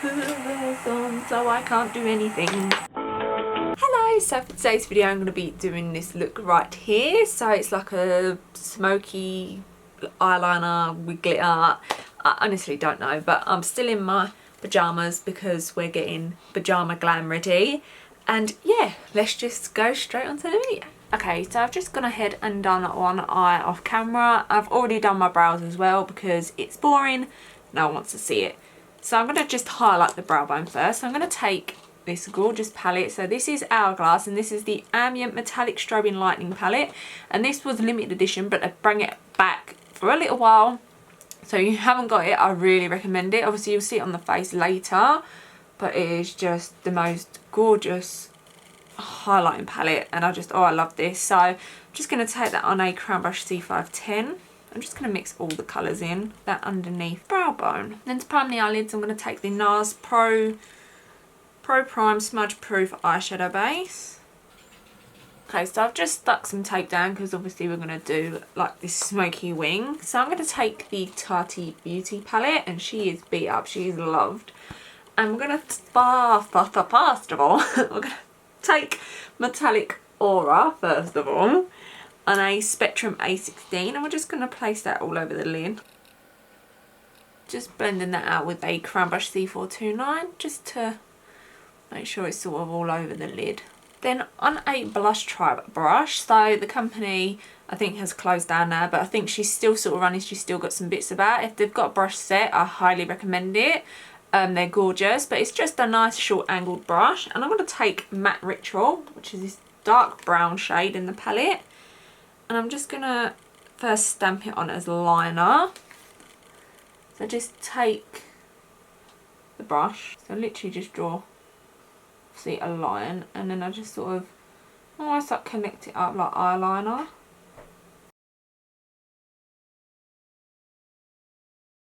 so I can't do anything. Hello, so for today's video I'm going to be doing this look right here. So it's like a smoky eyeliner with glitter. I honestly don't know, but I'm still in my pyjamas because we're getting pyjama glam ready. And yeah, let's just go straight onto the video. Okay, so I've just gone ahead and done one eye off camera. I've already done my brows as well because it's boring. No one wants to see it. So I'm going to just highlight the brow bone first. So I'm going to take this gorgeous palette. So this is Hourglass and this is the Ambient Metallic Strobing Lightning palette. And this was limited edition, but I bring it back for a little while. So if you haven't got it, I really recommend it. Obviously you'll see it on the face later, but it is just the most gorgeous highlighting palette. And I love this. So I'm just going to take that on a Crown Brush C510. I'm just going to mix all the colours in, that underneath brow bone. Then to prime the eyelids, I'm going to take the Nars Pro Prime Smudge Proof Eyeshadow Base. Okay, so I've just stuck some tape down because obviously we're going to do like this smoky wing. So I'm going to take the Tati Beauty palette, and she is beat up, she is loved. And we're going to, first of all, we're going to take Metallic Aura, first of all, on a Spectrum A16, and we're just going to place that all over the lid. Just blending that out with a Crown Brush C429 just to make sure it's sort of all over the lid. Then on a blush tribe brush, so the company I think has closed down now, but I think she's still sort of running, she's still got some bits about. If they've got a brush set, I highly recommend it. They're gorgeous, but it's just a nice short angled brush. And I'm going to take Matte Ritual, which is this dark brown shade in the palette. And I'm just going to first stamp it on as liner. So just take the brush, so literally just draw, see, a line, and then I just sort of almost like connect it up like eyeliner.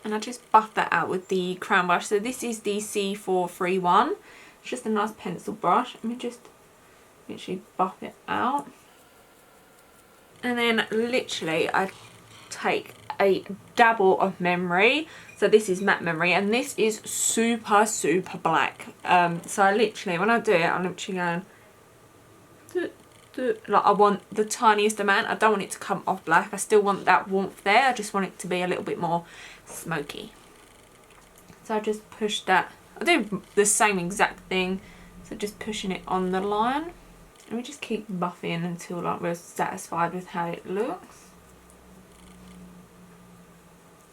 And I just buff that out with the Crown Brush. So this is the C431. It's just a nice pencil brush. Let me just literally buff it out. And then literally I take a dabble of Memory. So this is Matte Memory, and this is super black. So I literally, when I do it, I'm literally going like I want the tiniest amount. I don't want it to come off black. I still want that warmth there. I just want it to be a little bit more smoky. So I just push that. I do the same exact thing. So just pushing it on the line. And we just keep buffing until like we're satisfied with how it looks.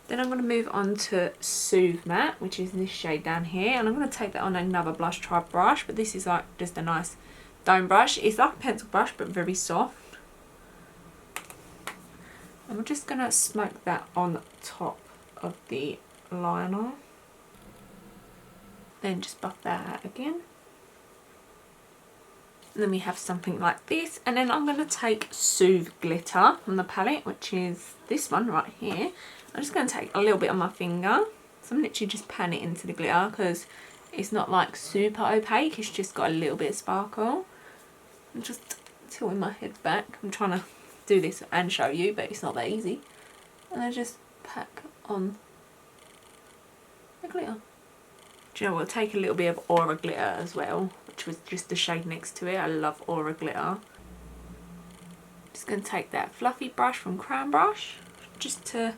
Then I'm going to move on to Soothe Matte, which is this shade down here. And I'm going to take that on another blush tribe brush, but this is like just a nice dome brush. It's like a pencil brush, but very soft. And we're just going to smoke that on top of the liner. Then just buff that out again. And then we have something like this, and then I'm going to take Soothe Glitter from the palette, which is this one right here. I'm just going to take a little bit on my finger. So I'm literally just panning it into the glitter because it's not like super opaque, it's just got a little bit of sparkle. I'm just tilting my head back. I'm trying to do this and show you, but it's not that easy. And I just pack on the glitter. Do you know, we'll take a little bit of Aura Glitter as well, which was just the shade next to it. I love Aura Glitter. Just going to take that fluffy brush from Crown Brush just to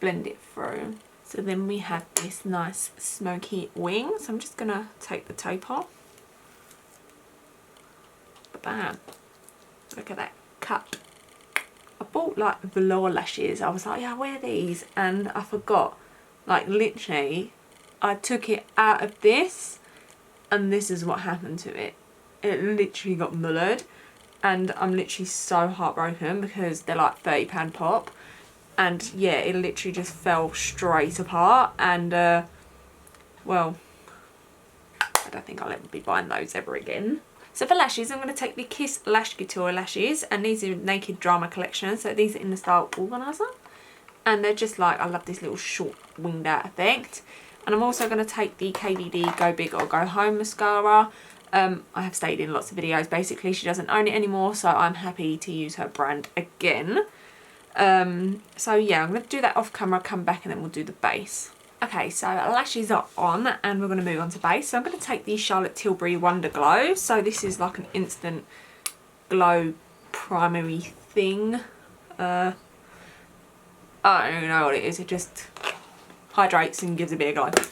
blend it through. So then we have this nice smoky wing. So I'm just going to take the tape off. Bam. Look at that cut. I bought like velour lashes. I was like, yeah, I wear these. And I forgot. Like literally, I took it out of this and this is what happened to it. It literally got mullered, and I'm literally so heartbroken because they're like £30 pop. And yeah, it literally just fell straight apart, and well, I don't think I'll ever be buying those ever again. So for lashes, I'm going to take the Kiss Lash Couture lashes, and these are Naked Drama collection. So these are in the style Organizer. And they're just like, I love this little short winged out effect. And I'm also going to take the KDD Go Big or Go Home mascara. I have stated in lots of videos, basically she doesn't own it anymore, so I'm happy to use her brand again. So yeah, I'm going to do that off camera, come back, and then we'll do the base. Okay, so lashes are on and we're going to move on to base. So I'm going to take the Charlotte Tilbury Wonderglow. So this is like an instant glow primary thing. I don't even know what it is. It just hydrates and gives a bit of glow.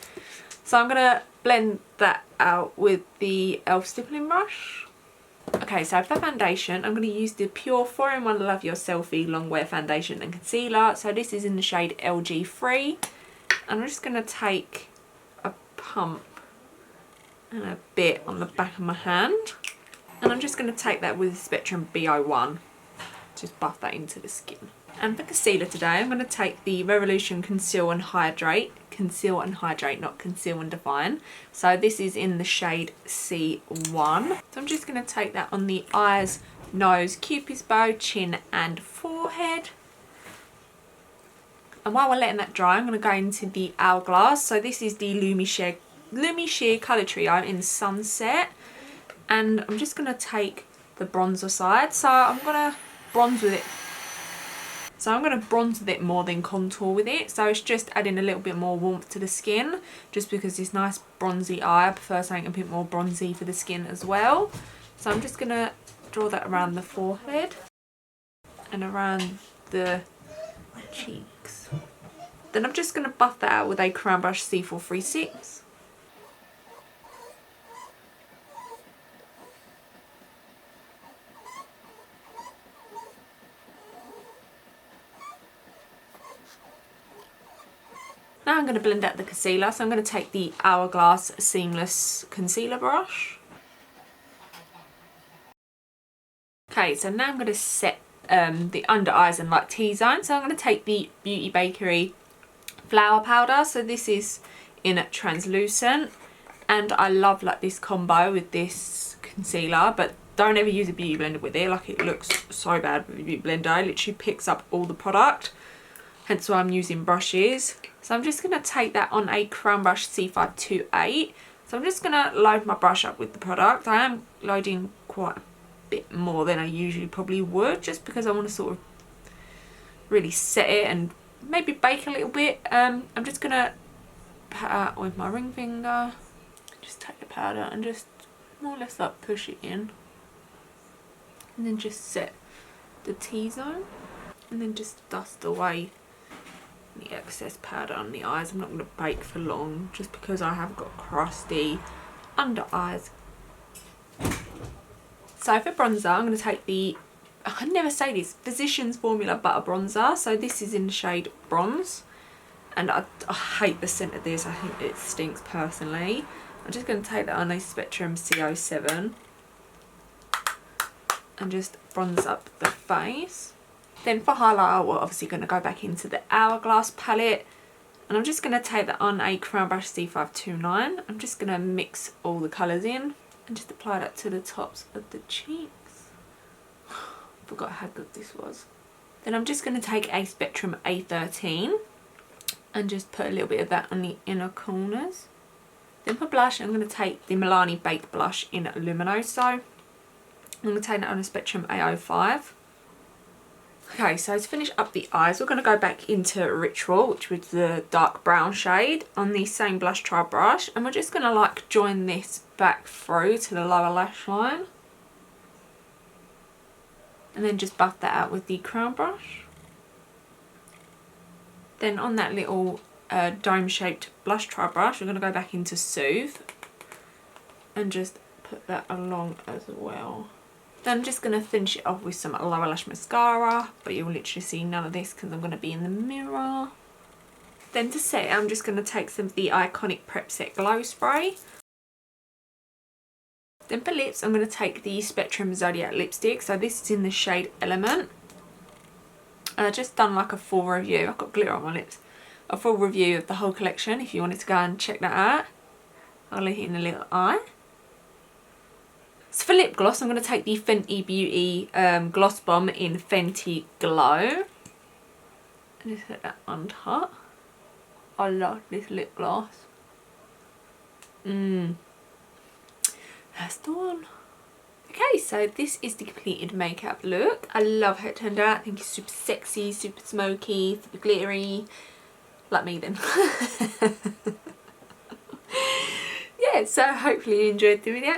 So I'm going to blend that out with the e.l.f. stippling brush. Okay, so for foundation, I'm going to use the Pure 4-in-1 Love Your Selfie Longwear Foundation and Concealer. So this is in the shade LG3. And I'm just going to take a pump and a bit on the back of my hand. And I'm just going to take that with the Spectrum B01. Just buff that into the skin. And for concealer today, I'm going to take the Revoultion Conceal and Hydrate. Conceal and Hydrate, not Conceal and Define. So this is in the shade C1. So I'm just going to take that on the eyes, nose, cupid's bow, chin and forehead. And while we're letting that dry, I'm going to go into the Hourglass. So this is the Lume Sheer Colour Trio in Sunset. And I'm just going to take the bronzer side. So I'm going to bronze with it. So I'm going to bronze with it more than contour with it. So it's just adding a little bit more warmth to the skin. Just because it's nice bronzy eye. I prefer something a bit more bronzy for the skin as well. So I'm just going to draw that around the forehead. And around the cheeks. Then I'm just going to buff that out with a Crown Brush C436. Now I'm going to blend out the concealer, so I'm going to take the Hourglass Seamless Concealer Brush. Okay, so now I'm going to set the under eyes and like T-zone. So I'm going to take the Beauty Bakeire Flower Powder. So this is in Translucent. And I love like this combo with this concealer, but don't ever use a beauty blender with it. Like it looks so bad with a beauty blender. It literally picks up all the product. Hence why I'm using brushes. So I'm just going to take that on a Crown Brush C528. So I'm just going to load my brush up with the product. I am loading quite a bit more than I usually probably would, just because I want to sort of really set it and maybe bake a little bit. I'm just going to pat out with my ring finger. Just take the powder and just more or less like push it in. And then just set the T-zone. And then just dust away the excess powder on the eyes. I'm not going to bake for long just because I have got crusty under eyes. So for bronzer, I'm going to take the, I can never say this, Physicians Formula Butter Bronzer. So this is in the shade Bronze. And I hate the scent of this. I think it stinks personally. I'm just going to take that on a Spectrum C07. And just bronze up the face. Then for highlighter, we're obviously going to go back into the Hourglass palette. And I'm just going to take that on a Crown Brush C529. I'm just going to mix all the colours in. And just apply that to the tops of the cheeks. Forgot how good this was. Then I'm just going to take a Spectrum A13. And just put a little bit of that on the inner corners. Then for blush, I'm going to take the Milani Baked Blush in Luminoso. I'm going to take that on a Spectrum A05. Okay, so to finish up the eyes, we're going to go back into Ritual, which was the dark brown shade, on the same blush tri brush. And we're just going to like join this back through to the lower lash line. And then just buff that out with the Crown Brush. Then on that little dome shaped blush tri brush, we're going to go back into Soothe. And just put that along as well. Then I'm just going to finish it off with some lower lash mascara, but you'll literally see none of this because I'm going to be in the mirror. Then to set, I'm just going to take some of the Iconic Prep Set Glow Spray. Then for lips, I'm going to take the Spectrum Zodiac lipstick. So this is in the shade Element. And I've just done like a full review. I've got glitter on my lips. A full review of the whole collection if you wanted to go and check that out. I'll leave it in the little eye. So for lip gloss, I'm going to take the Fenty Beauty Gloss Bomb in Fenty Glow. And just put that on top. I love this lip gloss. That's the one. Okay, so this is the completed makeup look. I love how it turned out. I think it's super sexy, super smoky, super glittery. like me then. Yeah, so hopefully you enjoyed the video